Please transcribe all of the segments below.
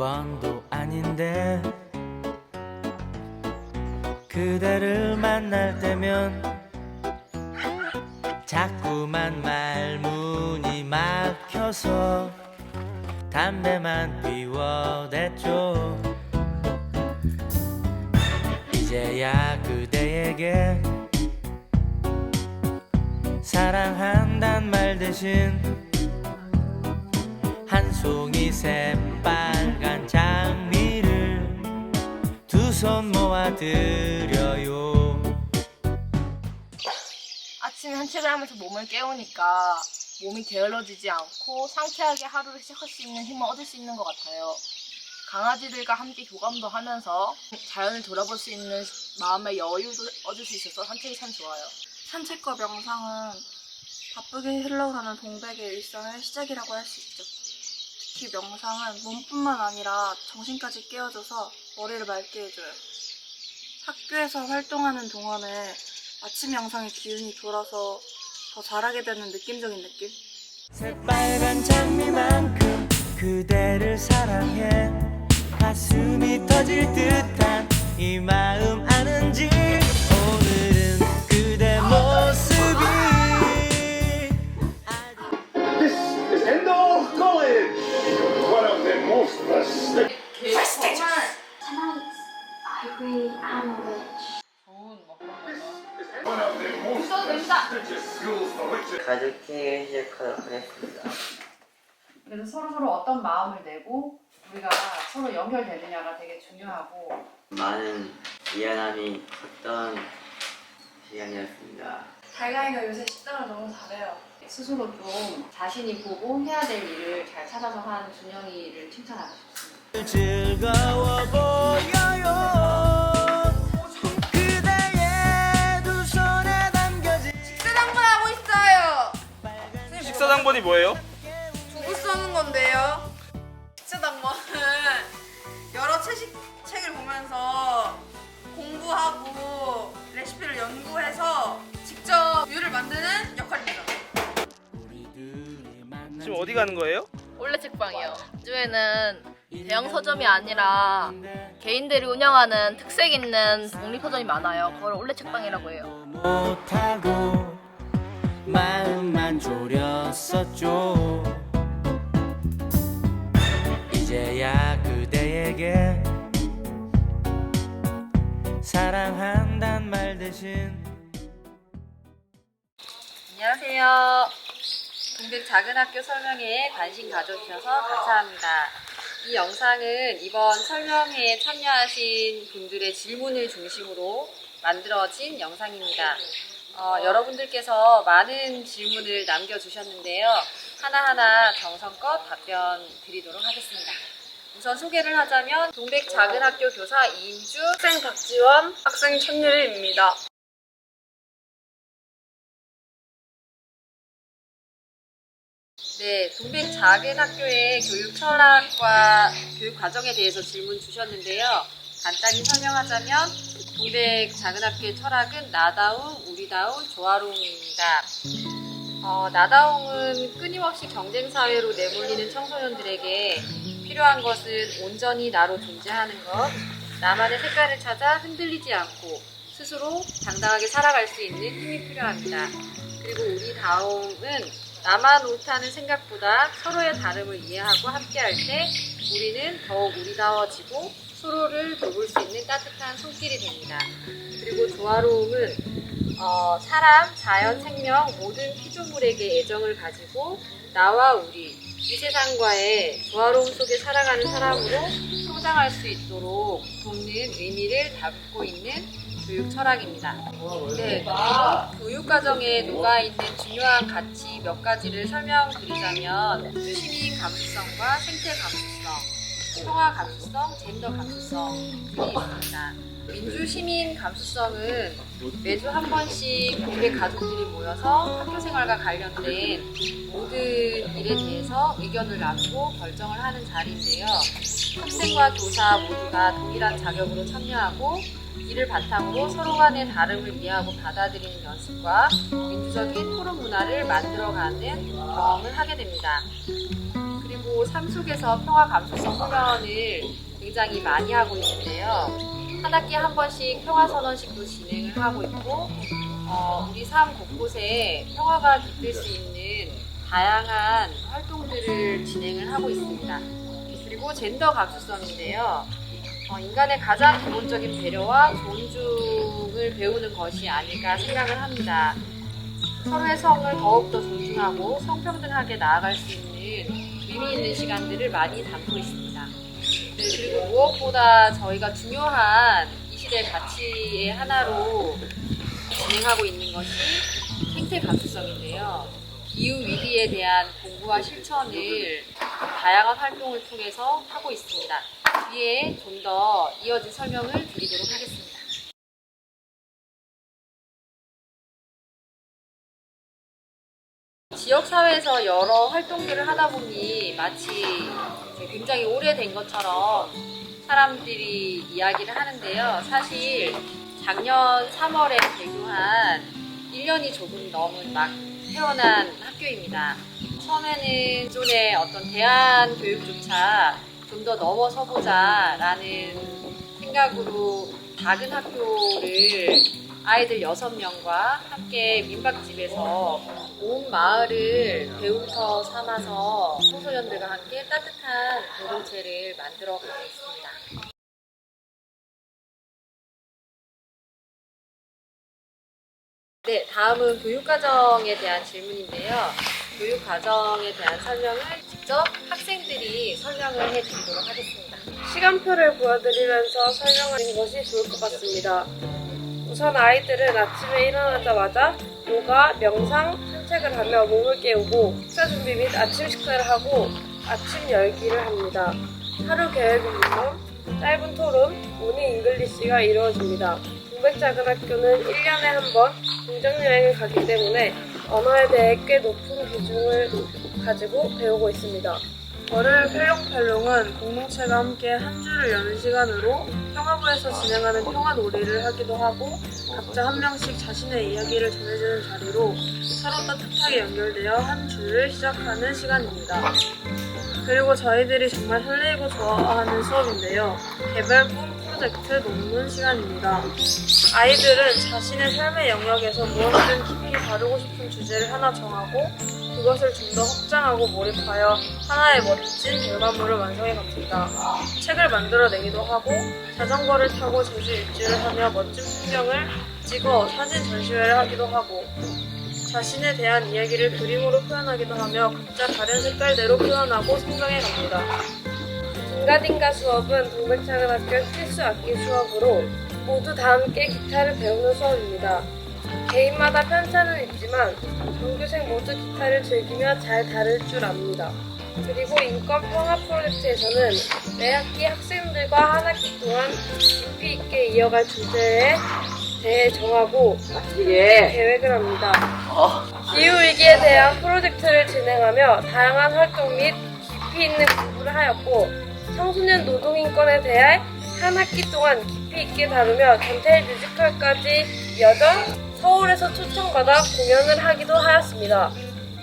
번도 아닌데 그대를 만날 때면 자꾸만 말문이 막혀서 담배만 피워댔죠. 이제야 그대에게 사랑한단 말 대신 한 송이 새빨간 장미를 두 손 모아드려요. 아침에 산책을 하면서 몸을 깨우니까 몸이 게을러지지 않고 상쾌하게 하루를 시작할 수 있는 힘을 얻을 수 있는 것 같아요. 강아지들과 함께 교감도 하면서 자연을 돌아볼 수 있는 마음의 여유도 얻을 수 있어서 산책이 참 좋아요. 산책과 명상은 바쁘게 흘러가는 동백의 일상의 시작이라고 할 수 있죠. 특히 명상은 몸뿐만 아니라 정신까지 깨워줘서 머리를 맑게 해줘요. 학교에서 활동하는 동안에 아침 명상의 기운이 돌아서 더 잘하게 되는 느낌적인 느낌? 새빨간 장미만큼 그대를 사랑해 가슴이 터질 듯한 이 마음 아는지 오늘은 그대 모습이 This is Endor College, one of the most prestigious. Tonight, I agree I'm a witch. One of the most prestigious schools for witches. 가족회의를 시작하도록 하겠습니다. 그래서 서로 어떤 마음을 내고 우리가 서로 연결되느냐가 되게 중요하고 많은 미안함이 컸던 시간이었습니다. 달걀이가 요새 식단을 너무 잘해요. 스스로 좀 자신이 보고 해야 될 일을 잘 찾아서 한 준영이를 칭찬하고 싶습니다. 즐거워 보여요. 그대의 두 손에 담겨진 식사당번하고 있어요. 식사당번이 뭐예요? 두부 써는 건데요. 식사당번은 여러 책을 보면서 공부하고 레시피를 연구해서 직접 요리를 만드는 역할입니다. 지금 어디 가는 거예요? 올레 책방이요. 주에는 대형 서점이 아니라 개인들이 운영하는 특색 있는 독립 서점이 많아요. 그걸 올레 책방이라고 해요. 못하고 마음만 졸였었죠. 이제야 그대에게 사랑한단 말 대신 안녕하세요. 동백 작은 학교 설명회에 관심 가져주셔서 감사합니다. 이 영상은 이번 설명회에 참여하신 분들의 질문을 중심으로 만들어진 영상입니다. 여러분들께서 많은 질문을 남겨주셨는데요. 하나하나 정성껏 답변 드리도록 하겠습니다. 우선 소개를 하자면 동백 작은 학교 교사 이인주, 학생 박지원, 학생 천유리입니다. 네, 동백 작은 학교의 교육 철학과 교육 과정에 대해서 질문 주셨는데요. 간단히 설명하자면 동백 작은 학교의 철학은 나다움, 우리다움, 조화로움입니다. 나다움은 끊임없이 경쟁사회로 내몰리는 청소년들에게 필요한 것은 온전히 나로 존재하는 것, 나만의 색깔을 찾아 흔들리지 않고 스스로 당당하게 살아갈 수 있는 힘이 필요합니다. 그리고 우리다움은 나만 옳다는 생각보다 서로의 다름을 이해하고 함께할 때 우리는 더욱 우리다워지고 서로를 돌볼 수 있는 따뜻한 손길이 됩니다. 그리고 조화로움은 사람, 자연, 생명 모든 피조물에게 애정을 가지고 나와 우리 이 세상과의 조화로움 속에 살아가는 사람으로 성장할 수 있도록 돕는 의미를 담고 있는 교육 철학입니다. 네, 교육 과정에 녹아있는 중요한 가치 몇 가지를 설명드리자면 시민 감수성과 생태 감수성, 평화 감수성, 젠더 감수성 등이 있습니다. 민주 시민 감수성은 매주 한 번씩 동백 가족들이 모여서 학교 생활과 관련된 모든 일에 대해서 의견을 나누고 결정을 하는 자리인데요. 학생과 교사 모두가 동일한 자격으로 참여하고 이를 바탕으로 서로 간의 다름을 이해하고 받아들이는 연습과 민주적인 토론 문화를 만들어가는 경험을 하게 됩니다. 그리고 그리고 삶 속에서 평화 감수성 훈련을 굉장히 많이 하고 있는데요. 한 학기에 한 번씩 평화선언식도 진행을 하고 있고 우리 삶 곳곳에 평화가 깃들 수 있는 다양한 활동들을 진행을 하고 있습니다. 그리고 젠더 감수성인데요. 인간의 가장 기본적인 배려와 존중을 배우는 것이 아닐까 생각을 합니다. 서로의 성을 더욱더 존중하고 성평등하게 나아갈 수 있는 의미 있는 시간들을 많이 담고 있습니다. 네, 그리고 무엇보다 저희가 중요한 이 시대의 가치의 하나로 진행하고 있는 것이 생태 감수성인데요. 기후 위기에 대한 공부와 실천을 다양한 활동을 통해서 하고 있습니다. 뒤에 좀 더 이어진 설명을 드리도록 하겠습니다. 지역사회에서 여러 활동들을 하다 보니 마치 굉장히 오래된 것처럼 사람들이 이야기를 하는데요. 사실 작년 3월에 개교한 1년이 조금 넘은 막 태어난 학교입니다. 처음에는 기존의 어떤 대안 교육조차 좀 더 넘어서보자 라는 생각으로 작은 학교를 아이들 6명과 함께 민박집에서 온 마을을 배움터 삼아서 청소년들과 함께 따뜻한 공동체를 만들어가고 있습니다. 네, 다음은 교육과정에 대한 질문인데요. 교육과정에 대한 설명을 직접 학생들이 설명을 해드리도록 하겠습니다. 시간표를 보여드리면서 설명하는 것이 좋을 것 같습니다. 우선 아이들은 아침에 일어나자마자 요가, 명상, 산책을 하며 몸을 깨우고 식사 준비 및 아침 식사를 하고 아침 열기를 합니다. 하루 계획은 물론 짧은 토론, 모닝 잉글리시가 이루어집니다. 동백작은학교는 1년에 한 번 공정여행을 가기 때문에 언어에 대해 꽤 높은 비중을 가지고 배우고 있습니다. 월요일 펠롱펠롱은 공동체가 함께 한 주를 여는 시간으로 평화부에서 진행하는 평화놀이를 하기도 하고 각자 한 명씩 자신의 이야기를 전해주는 자리로 서로 따뜻하게 연결되어 한 주를 시작하는 시간입니다. 그리고 저희들이 정말 설레이고 좋아하는 수업인데요. 개발꿈 프로젝트 논문 시간입니다. 아이들은 자신의 삶의 영역에서 무엇이든 깊이 다루고 싶은 주제를 하나 정하고 그것을 좀 더 확장하고 몰입하여 하나의 멋진 결과물을 완성해 갑니다. 책을 만들어내기도 하고 자전거를 타고 제주 일주를 하며 멋진 풍경을 찍어 사진 전시회를 하기도 하고 자신에 대한 이야기를 그림으로 표현하기도 하며 각자 다른 색깔대로 표현하고 성장해 갑니다. 딩가딩가 수업은 동백작은학교 필수 악기 수업으로 모두 다 함께 기타를 배우는 수업입니다. 개인마다 편차는 있지만 전교생 모두 기타를 즐기며 잘 다룰 줄 압니다. 그리고 인권평화 프로젝트에서는 매 학기 학생들과 한 학기 동안 깊이 있게 이어갈 주제에 대해 정하고 계획을 합니다. 기후위기에 대한 프로젝트를 진행하며 다양한 활동 및 깊이 있는 공부를 하였고 청소년 노동인권에 대해 한 학기 동안 깊이 있게 다루며 전태일 뮤지컬까지 이어져 서울에서 초청받아 공연을 하기도 하였습니다.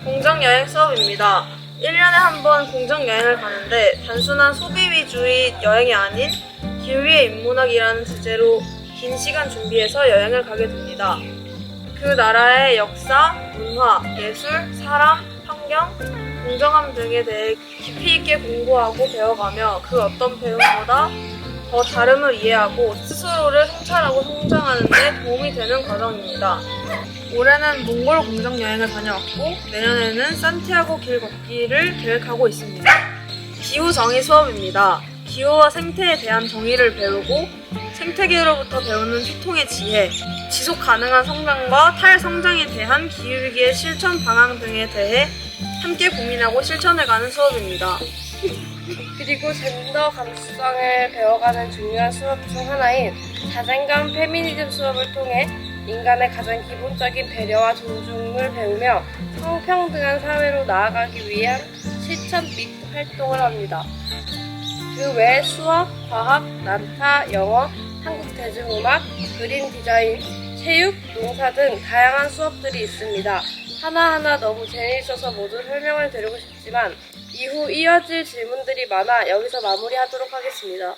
공정여행 수업입니다. 1년에 한 번 공정여행을 가는데 단순한 소비 위주의 여행이 아닌 기후위의 인문학이라는 주제로 긴 시간 준비해서 여행을 가게 됩니다. 그 나라의 역사, 문화, 예술, 사람, 환경, 공정함 등에 대해 깊이 있게 공부하고 배워가며 그 어떤 배움보다 더 다름을 이해하고 스스로를 성찰하고 성장하는 데 도움이 되는 과정입니다. 올해는 몽골 공정여행을 다녀왔고 내년에는 산티아고 길 걷기를 계획하고 있습니다. 기후 정의 수업입니다. 기후와 생태에 대한 정의를 배우고 생태계로부터 배우는 소통의 지혜, 지속 가능한 성장과 탈성장에 대한 기후위기의 실천 방향 등에 대해 함께 고민하고 실천해가는 수업입니다. 그리고 젠더 감수성을 배워가는 중요한 수업 중 하나인 자존감 페미니즘 수업을 통해 인간의 가장 기본적인 배려와 존중을 배우며 성평등한 사회로 나아가기 위한 실천 및 활동을 합니다. 그 외에 수학, 과학, 난타, 영어, 한국 대중음악, 그림 디자인, 체육, 농사 등 다양한 수업들이 있습니다. 하나하나 너무 재미있어서 모두 설명을 드리고 싶지만 이후 이어질 질문들이 많아 여기서 마무리하도록 하겠습니다.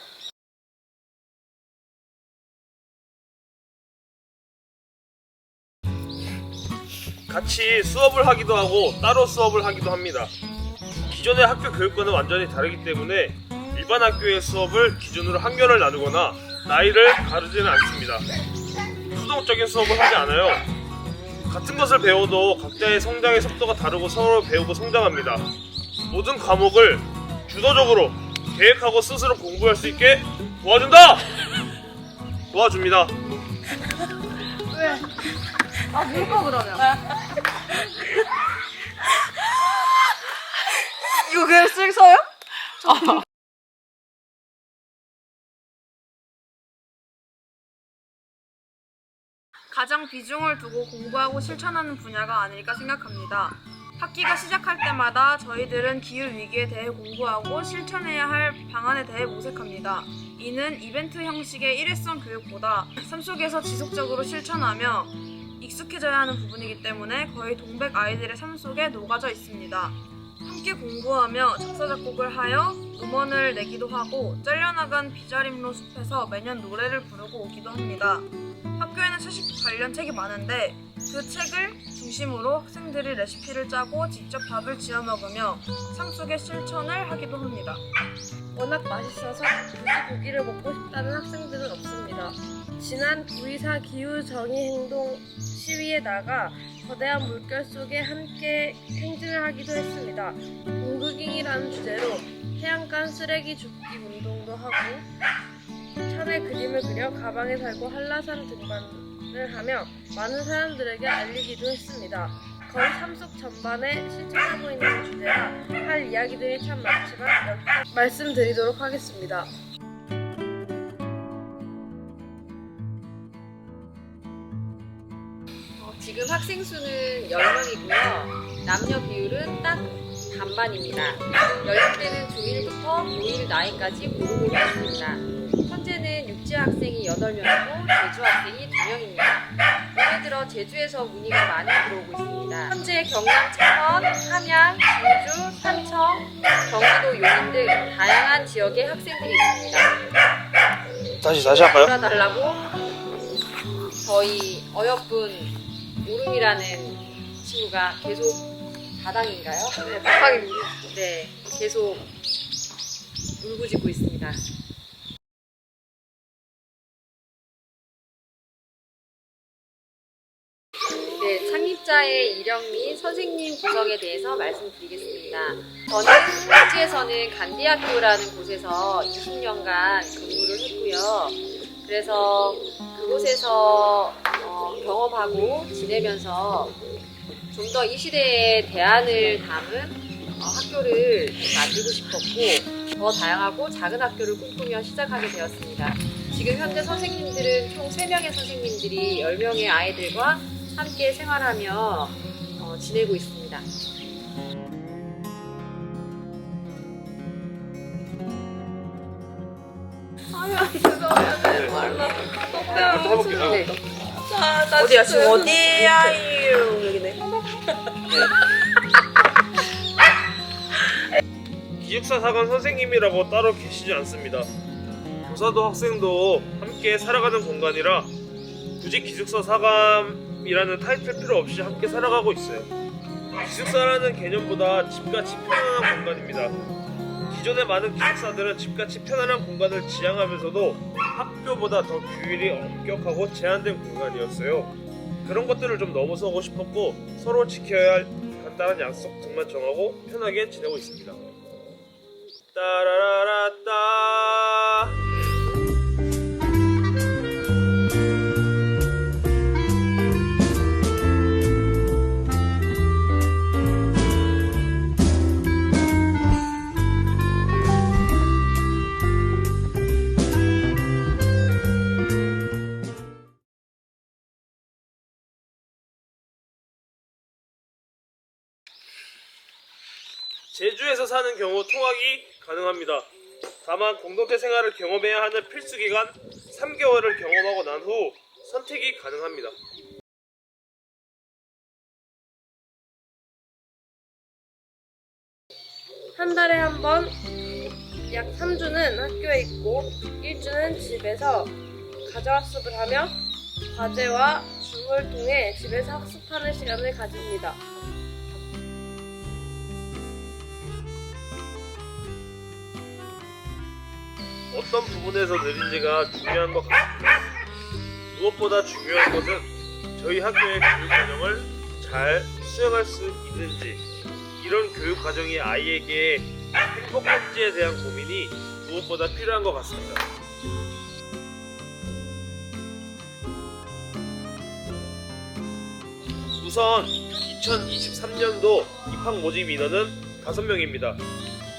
같이 수업을 하기도 하고 따로 수업을 하기도 합니다. 기존의 학교 교육과는 완전히 다르기 때문에 일반 학교의 수업을 기준으로 학년을 나누거나 나이를 가르지는 않습니다. 수동적인 수업을 하지 않아요. 같은 것을 배워도 각자의 성장의 속도가 다르고 서로 배우고 성장합니다. 모든 과목을 주도적으로 계획하고 스스로 공부할 수 있게 도와준다! 도와줍니다. 아, 물고 그러면. 이거 그냥 쓱 서요? 가장 비중을 두고 공부하고 실천하는 분야가 아닐까 생각합니다. 학기가 시작할 때마다 저희들은 기후위기에 대해 공부하고 실천해야 할 방안에 대해 모색합니다. 이는 이벤트 형식의 일회성 교육보다 삶 속에서 지속적으로 실천하며 익숙해져야 하는 부분이기 때문에 거의 동백 아이들의 삶 속에 녹아져 있습니다. 함께 공부하며 작사 작곡을 하여 음원을 내기도 하고 잘려나간 비자림로 숲에서 매년 노래를 부르고 오기도 합니다. 학교에는 채식 관련 책이 많은데 그 책을 중심으로 학생들이 레시피를 짜고 직접 밥을 지어 먹으며 삶 속의 실천을 하기도 합니다. 워낙 맛있어서 굳이 고기를 먹고 싶다는 학생들은 없습니다. 지난 9.24 기후정의행동 시위에 나가 거대한 물결 속에 함께 행진을 하기도 했습니다. 공극잉이라는 주제로 해안간 쓰레기 줍기 운동도 하고 천의 그림을 그려 가방에 달고 한라산 등반을 하며 많은 사람들에게 알리기도 했습니다. 거의 삶 속 전반에 실천하고 있는 주제라 할 이야기들이 참 많지만 여기서 말씀드리도록 하겠습니다. 지금 학생 수는 10명이고요. 남녀 비율은 딱 반반입니다. 연령대는 중1부터 고1 나이까지 고루고루 있습니다. 현재는 육지 학생이 8명이고 제주 학생이 2명입니다. 올해 들어 제주에서 문의가 많이 들어오고 있습니다. 현재 경남 창원, 함양, 진주, 삼청, 경기도 용인 등 다양한 지역의 학생들이 있습니다. 다시 할까요? 달라고 저희 어여쁜 오름이라는 친구가 계속 바닥인가요? 네, 바닥입니다. 네, 계속 울부짖고 있습니다. 네, 창립자의 이력 및 선생님 구성에 대해서 말씀드리겠습니다. 저는 호주에서는 간디학교라는 곳에서 20년간 근무를 했고요. 그래서 그곳에서 경험하고 지내면서 좀 더 이 시대의 대안을 담은 학교를 만들고 싶었고 더 다양하고 작은 학교를 꿈꾸며 시작하게 되었습니다. 지금 현재 선생님들은 총 3명의 선생님들이 10명의 아이들과 함께 생활하며 지내고 있습니다. 해볼게요. 네. 어디야 지금 어디야? 여기네. 기숙사 사관 선생님이라고 따로 계시지 않습니다. 교사도 학생도 함께 살아가는 공간이라 굳이 기숙사 사감이라는 타이틀 필요 없이 함께 살아가고 있어요. 기숙사라는 개념보다 집같이 편안한 공간입니다. 기존의 많은 기숙사들은 집같이 편안한 공간을 지향하면서도 학교보다 더 규율이 엄격하고 제한된 공간이었어요. 그런 것들을 좀 넘어서고 싶었고 서로 지켜야 할 간단한 약속 등만 정하고 편하게 지내고 있습니다. 따라라라따. 제주에서 사는 경우 통학이 가능합니다. 다만 공동체 생활을 경험해야 하는 필수 기간 3개월을 경험하고 난 후 선택이 가능합니다. 한 달에 한 번 약 3주는 학교에 있고 1주는 집에서 가정학습을 하며 과제와 줌을 통해 집에서 학습하는 시간을 가집니다. 어떤 부분에서 느린지가 중요한 것 같습니다. 무엇보다 중요한 것은 저희 학교의 교육 과정을 잘 수행할 수 있는지, 이런 교육 과정이 아이에게 행복한지에 대한 고민이 무엇보다 필요한 것 같습니다. 우선 2023년도 입학 모집 인원은 5명입니다.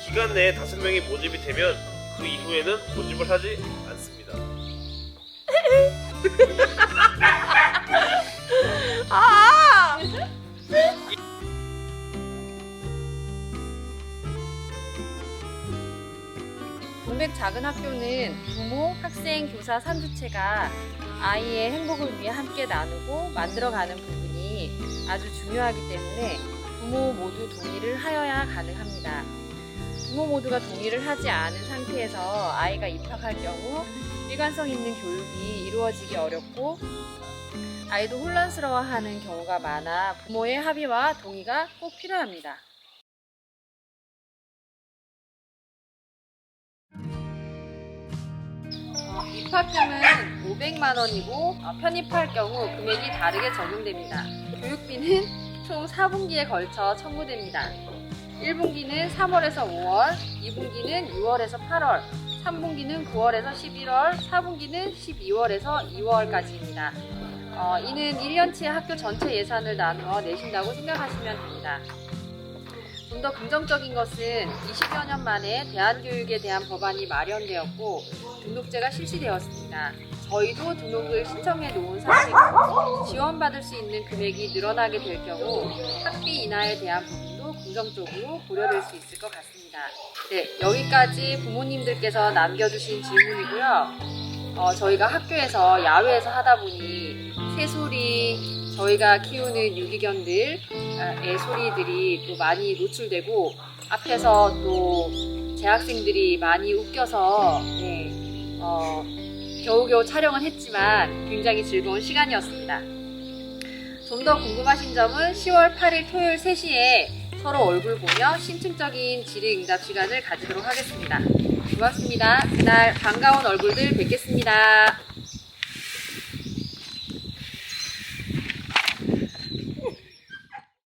기간 내에 5명이 모집이 되면 그 이후에는 모집을 하지 않습니다. 동백 작은 학교는 부모, 학생, 교사 3주체가 아이의 행복을 위해 함께 나누고 만들어가는 부분이 아주 중요하기 때문에 부모 모두 동의를 하여야 가능합니다. 부모 모두가 동의를 하지 않은 상태에서 아이가 입학할 경우 일관성 있는 교육이 이루어지기 어렵고 아이도 혼란스러워하는 경우가 많아 부모의 합의와 동의가 꼭 필요합니다. 입학금은 500만 원이고 편입할 경우 금액이 다르게 적용됩니다. 교육비는 총 4분기에 걸쳐 청구됩니다. 1분기는 3월에서 5월, 2분기는 6월에서 8월, 3분기는 9월에서 11월, 4분기는 12월에서 2월까지입니다. 이는 1년치의 학교 전체 예산을 나누어 내신다고 생각하시면 됩니다. 좀 더 긍정적인 것은 20여 년 만에 대안교육에 대한 법안이 마련되었고 등록제가 실시되었습니다. 저희도 등록을 신청해 놓은 상태고 지원받을 수 있는 금액이 늘어나게 될 경우 학비 인하에 대한 부분도 긍정적으로 고려될 수 있을 것 같습니다. 네, 여기까지 부모님들께서 남겨주신 질문이고요. 저희가 학교에서 야외에서 하다 보니 새소리, 저희가 키우는 유기견들의 소리들이 또 많이 노출되고 앞에서 또 재학생들이 많이 웃겨서 겨우겨우 촬영은 했지만 굉장히 즐거운 시간이었습니다. 좀 더 궁금하신 점은 10월 8일 토요일 3시에 서로 얼굴 보며 심층적인 질의응답 시간을 가지도록 하겠습니다. 고맙습니다. 그날 반가운 얼굴들 뵙겠습니다.